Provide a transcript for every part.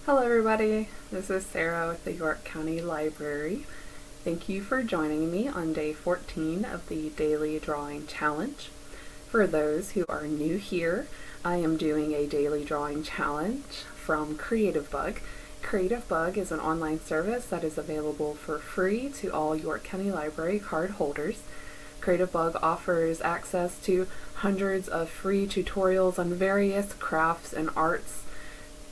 Hello everybody, this is Sarah with the York County Library. Thank you for joining me on day 14 of the Daily Drawing Challenge. For those who are new here, I am doing a daily drawing challenge from Creativebug. Creativebug is an online service that is available for free to all York County Library card holders. Creativebug offers access to hundreds of free tutorials on various crafts and arts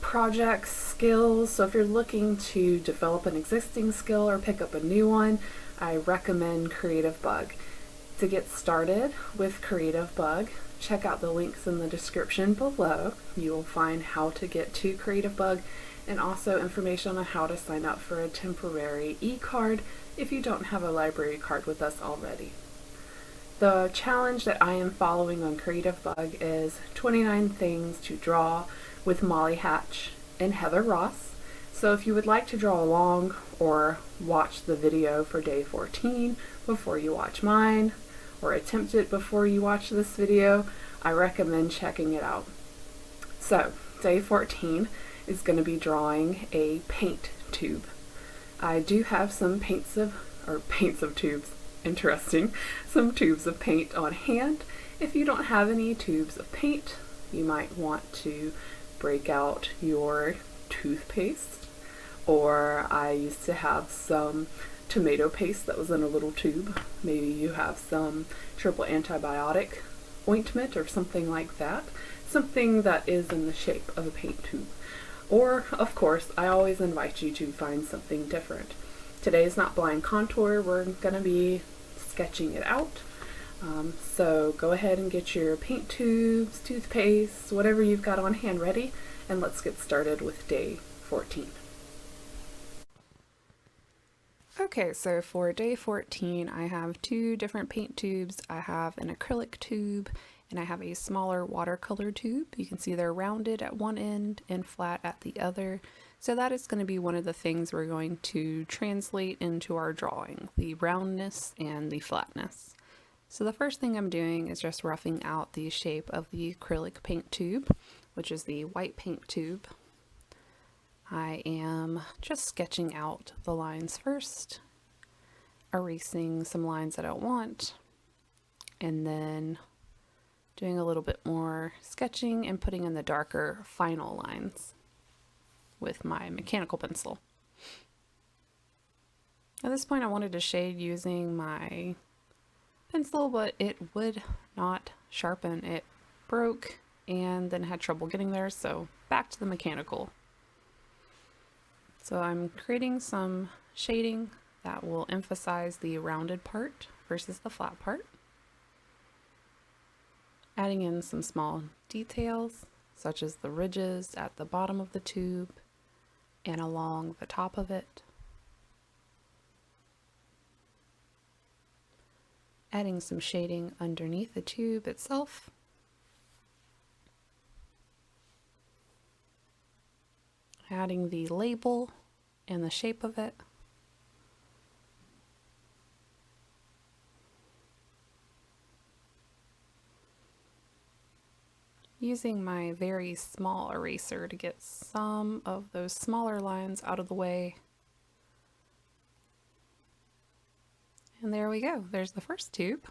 projects, skills. So if you're looking to develop an existing skill or pick up a new one, I recommend Creativebug. To get started with Creativebug, check out the links in the description below. You will find how to get to Creativebug and also information on how to sign up for a temporary e-card if you don't have a library card with us already. The challenge that I am following on Creativebug is 29 things to draw with Molly Hatch and Heather Ross. So if you would like to draw along or watch the video for day 14 before you watch mine, or attempt it before you watch this video, I recommend checking it out. So day 14 is going to be drawing a paint tube. I do have some paints of tubes. Interesting. Some tubes of paint on hand. If you don't have any tubes of paint, you might want to break out your toothpaste, or I used to have some tomato paste that was in a little tube. Maybe you have some triple antibiotic ointment or something like that, something that is in the shape of a paint tube. Or, of course, I always invite you to find something different. Today is not blind contour, we're going to be sketching it out. So go ahead and get your paint tubes, toothpaste, whatever you've got on hand ready, and let's get started with day 14. Okay, so for day 14, I have two different paint tubes. I have an acrylic tube and I have a smaller watercolor tube. You can see they're rounded at one end and flat at the other. So that is going to be one of the things we're going to translate into our drawing, the roundness and the flatness. So the first thing I'm doing is just roughing out the shape of the acrylic paint tube, which is the white paint tube. I am just sketching out the lines first, erasing some lines I don't want, and then doing a little bit more sketching and putting in the darker final lines with my mechanical pencil. At this point I wanted to shade using my pencil, but it would not sharpen. It broke and then had trouble getting there, so back to the mechanical. So I'm creating some shading that will emphasize the rounded part versus the flat part. Adding in some small details, such as the ridges at the bottom of the tube and along the top of it. Adding some shading underneath the tube itself. Adding the label and the shape of it. Using my very small eraser to get some of those smaller lines out of the way. And there we go, there's the first tube.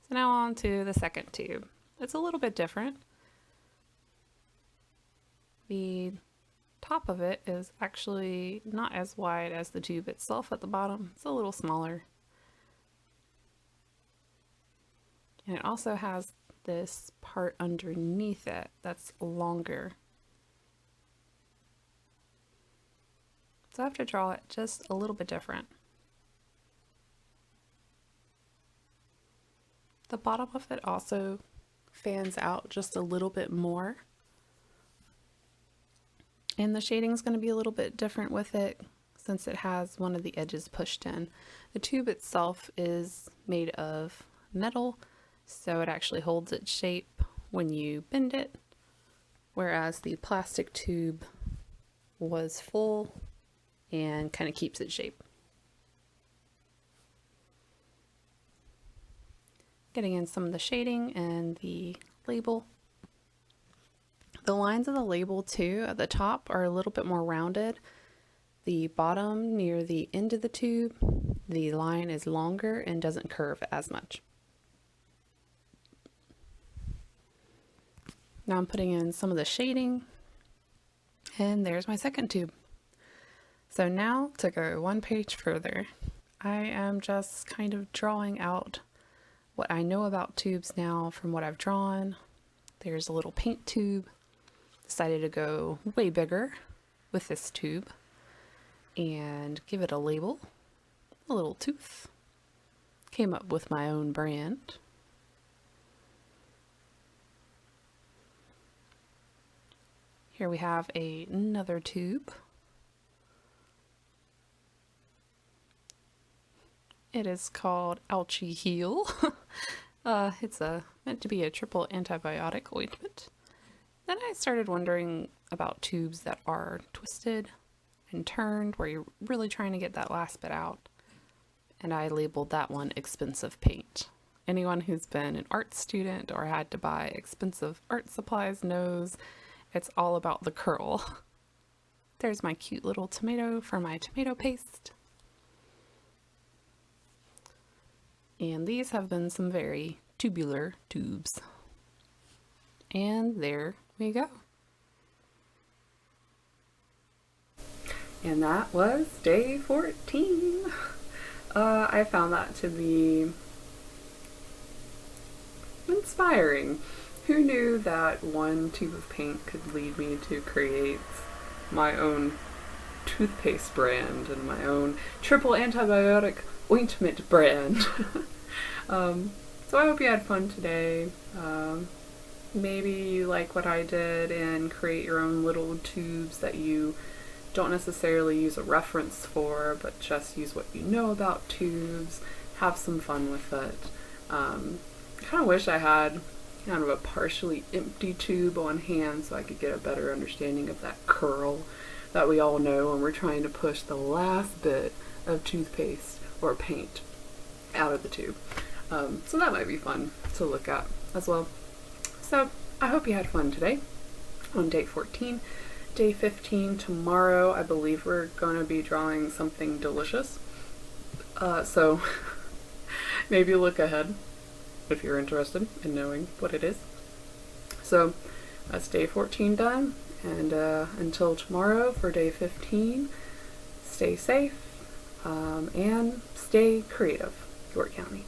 So now on to the second tube. It's a little bit different. The top of it is actually not as wide as the tube itself at the bottom. It's a little smaller. And it also has this part underneath it that's longer. So I have to draw it just a little bit different. The bottom of it also fans out just a little bit more. And the shading is going to be a little bit different with it since it has one of the edges pushed in. The tube itself is made of metal, so it actually holds its shape when you bend it, whereas the plastic tube was full and kind of keeps its shape. Getting in some of the shading and the label. The lines of the label too at the top are a little bit more rounded. The bottom near the end of the tube, the line is longer and doesn't curve as much. Now I'm putting in some of the shading, and there's my second tube. So now to go one page further, I am just kind of drawing out what I know about tubes now from what I've drawn. There's a little paint tube. Decided to go way bigger with this tube and give it a label, a little tooth. Came up with my own brand. Here we have another tube. It is called Ouchie Heel. It's meant to be a triple antibiotic ointment. Then I started wondering about tubes that are twisted and turned, where you're really trying to get that last bit out. And I labeled that one expensive paint. Anyone who's been an art student or had to buy expensive art supplies knows it's all about the curl. There's my cute little tomato for my tomato paste. And these have been some very tubular tubes. And there we go. And that was day 14. I found that to be inspiring. Who knew that one tube of paint could lead me to create my own toothpaste brand and my own triple antibiotic ointment brand. So I hope you had fun today. Maybe you like what I did and create your own little tubes that you don't necessarily use a reference for, but just use what you know about tubes. Have some fun with it. I kind of wish I had kind of a partially empty tube on hand so I could get a better understanding of that curl that we all know when we're trying to push the last bit of toothpaste or paint out of the tube. So that might be fun to look at as well. So I hope you had fun today on day 14. Day 15 tomorrow, I believe we're going to be drawing something delicious. So maybe look ahead if you're interested in knowing what it is. So that's day 14 done, and until tomorrow for day 15, stay safe and stay creative, York County.